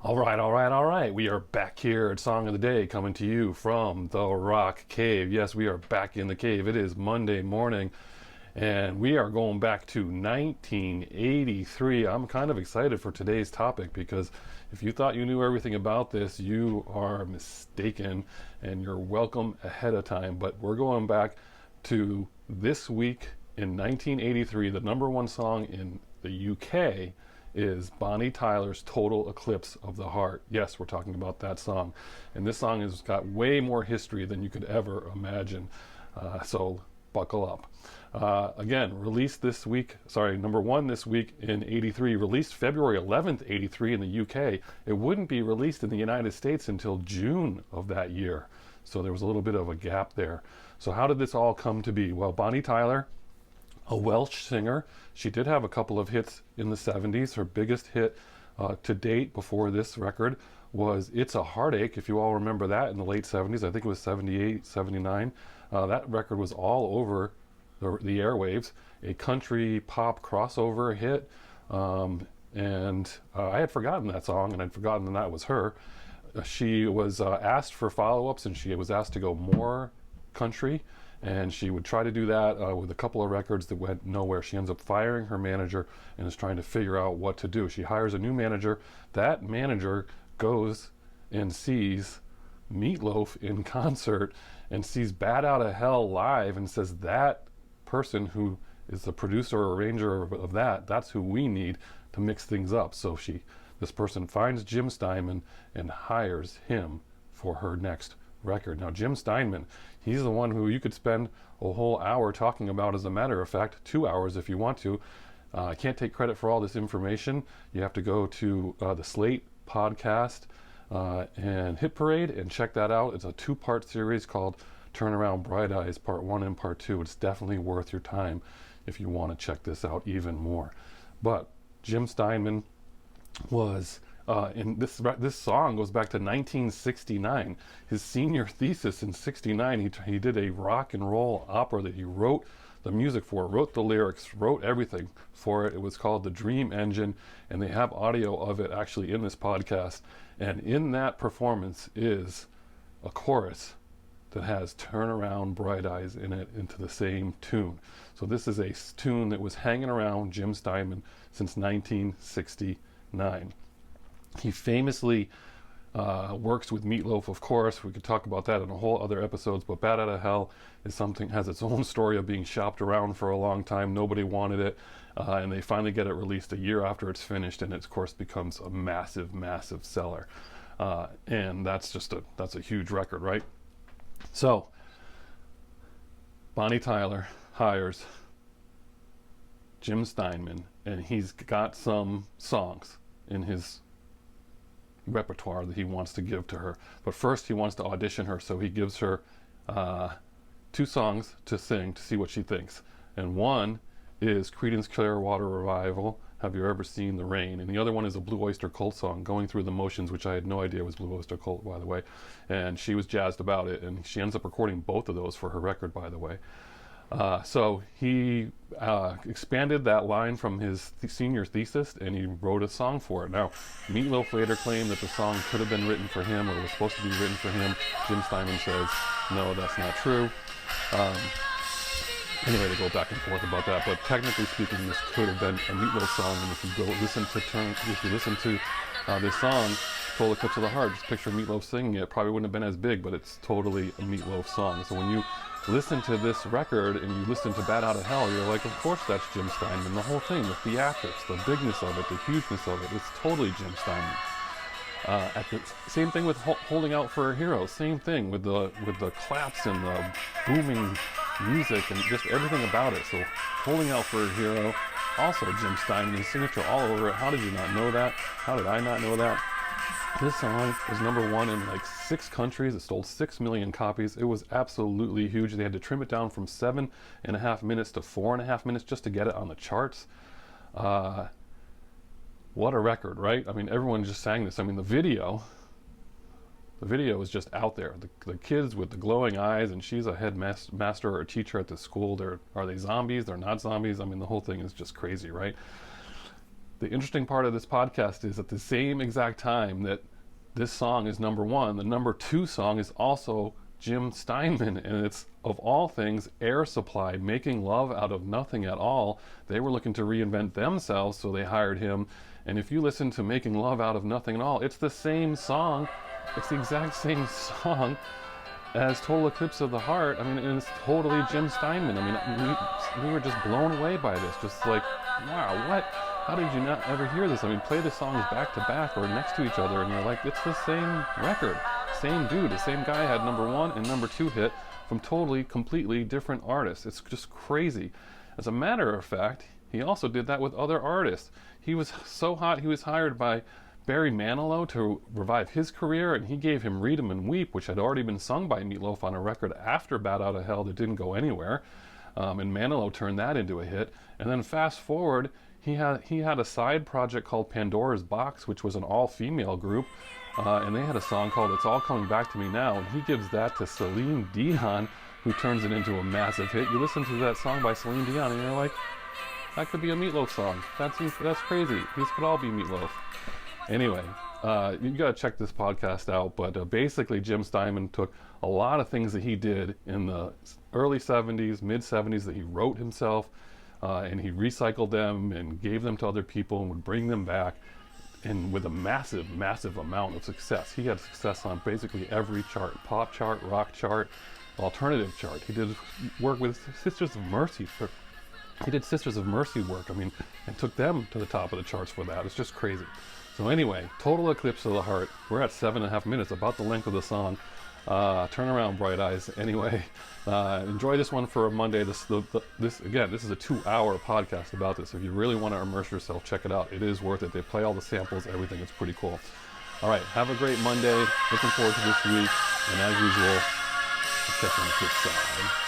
All right. We are back here at Song of the Day, coming to you from the Rock Cave. Yes, we are back in the cave. It is Monday morning, and we are going back to 1983. I'm kind of excited for today's topic because if you thought you knew everything about this, you are mistaken, and you're welcome ahead of time. But we're going back to this week in 1983. The number one song in the UK is Bonnie Tyler's Total Eclipse of the Heart. Yes, we're talking about that song. And this song has got way more history than you could ever imagine. So buckle up. Again, released this week, number one this week in 83, released February 11th, 83 in the UK. It wouldn't be released in the United States until June of that year. So there was a little bit of a gap there. So how did this all come to be? Well, Bonnie Tyler, a Welsh singer. She did have a couple of hits in the 70s. Her biggest hit to date before this record was It's a Heartache, if you all remember that, in the late 70s. I think it was 78, 79. That record was all over the airwaves, a country pop crossover hit. And I had forgotten that song, and I'd forgotten that was her. She was asked for follow-ups, and she was asked to go more country. And she would try to do that with a couple of records that went nowhere. She ends up firing her manager and is trying to figure out what to do. She hires a new manager. That manager goes and sees Meatloaf in concert and sees Bat Out of Hell live and says, that person who is the producer or arranger of that, that's who we need to mix things up. So this person finds Jim Steinman and hires him for her next record. Now, Jim Steinman, he's the one who you could spend a whole hour talking about. As a matter of fact, 2 hours if you want to. I can't take credit for all this information. You have to go to the Slate podcast and Hit Parade and check that out. It's a two-part series called Turn Around Bright Eyes, Part 1 and Part 2. It's definitely worth your time if you want to check this out even more. But Jim Steinman was and this song goes back to 1969. His senior thesis in 69, he did a rock and roll opera that he wrote the music for, wrote the lyrics, wrote everything for it. It was called The Dream Engine, and they have audio of it actually in this podcast. And in that performance is a chorus that has Turn Around Bright Eyes in it into the same tune. So this is a tune that was hanging around Jim Steinman since 1969. He famously works with Meatloaf, of course. We could talk about that in a whole other episodes, but Bat Out of Hell has its own story of being shopped around for a long time. Nobody wanted it, and they finally get it released a year after it's finished, and it, of course, becomes a massive, massive seller. And that's a huge record, right? So, Bonnie Tyler hires Jim Steinman, and he's got some songs in his repertoire that he wants to give to her. But first he wants to audition her, so he gives her 2 songs to sing to see what she thinks. And one is Creedence Clearwater Revival, Have You Ever Seen the Rain? And the other one is a Blue Oyster Cult song, Going Through the Motions, which I had no idea was Blue Oyster Cult, by the way. And she was jazzed about it, and she ends up recording both of those for her record, by the way. So he expanded that line from his senior thesis, and he wrote a song for it. Now, Meatloaf later claimed that the song could have been written for him, or was supposed to be written for him. Jim Steinman says, no, that's not true. Anyway, they go back and forth about that, but technically speaking, this could have been a Meatloaf song. And if you listen to this song, Total Eclipse of the Heart, just picture Meatloaf singing it. Probably wouldn't have been as big, but it's totally a Meatloaf song. So when you listen to this record and you listen to Bat Out of Hell, you're like, of course that's Jim Steinman. The whole thing, the theatrics, the bigness of it, the hugeness of it, it's totally Jim Steinman. Same thing with Holding Out for a Hero. Same thing with the claps and the booming music and just everything about it. So Holding Out for a Hero, also Jim Steinman, his signature all over it. How did you not know that? How did I not know that? This song was number one in like 6 countries. It sold 6 million copies. It was absolutely huge. They had to trim it down from 7.5 minutes to 4.5 minutes just to get it on the charts. What a record, right? I mean, everyone just sang this. I mean, the video is just out there. The kids with the glowing eyes, and she's a headmaster or a teacher at the school. Are they zombies? They're not zombies. I mean, the whole thing is just crazy, right? the interesting part of this podcast is at the same exact time that this song is number one, the number two song is also Jim Steinman, and it's, of all things, Air Supply, Making Love Out of Nothing at All. They were looking to reinvent themselves, so they hired him. And if you listen to Making Love Out of Nothing at All, it's the same song. It's the exact same song as Total Eclipse of the Heart. I mean, and it's totally Jim Steinman. I mean, we were just blown away by this. Just like, wow, what? How did you not ever hear this? I mean, play the songs back to back or next to each other, and you're like, it's the same record. Same dude, the same guy had number one and number two hit from totally, completely different artists. It's just crazy. As a matter of fact, he also did that with other artists. He was so hot, he was hired by Barry Manilow to revive his career, and he gave him Read 'Em and Weep, which had already been sung by Meatloaf on a record after Bat Out of Hell that didn't go anywhere. And Manilow turned that into a hit. And then fast forward, he had a side project called Pandora's Box, which was an all-female group, and they had a song called It's All Coming Back to Me Now, and he gives that to Celine Dion, who turns it into a massive hit. You listen to that song by Celine Dion, and you're like, that could be a Meatloaf song. That's crazy. These could all be Meatloaf. Anyway, you gotta check this podcast out, but basically Jim Steinman took a lot of things that he did in the early 70s, mid 70s that he wrote himself, and he recycled them and gave them to other people and would bring them back, and with a massive, massive amount of success. He had success on basically every chart: pop chart, rock chart, alternative chart. He did work with Sisters of Mercy. He did Sisters of Mercy work, I mean, and took them to the top of the charts for that. It's just crazy. So anyway, Total Eclipse of the Heart. We're at 7.5 minutes, about the length of the song. Turn around, Bright Eyes. Anyway, enjoy this one for a Monday. This is a 2-hour podcast about this. If you really want to immerse yourself, check it out. It is worth it. They play all the samples, everything. It's pretty cool. All right, have a great Monday. Looking forward to this week. And as usual, I'll catch you on the flip side.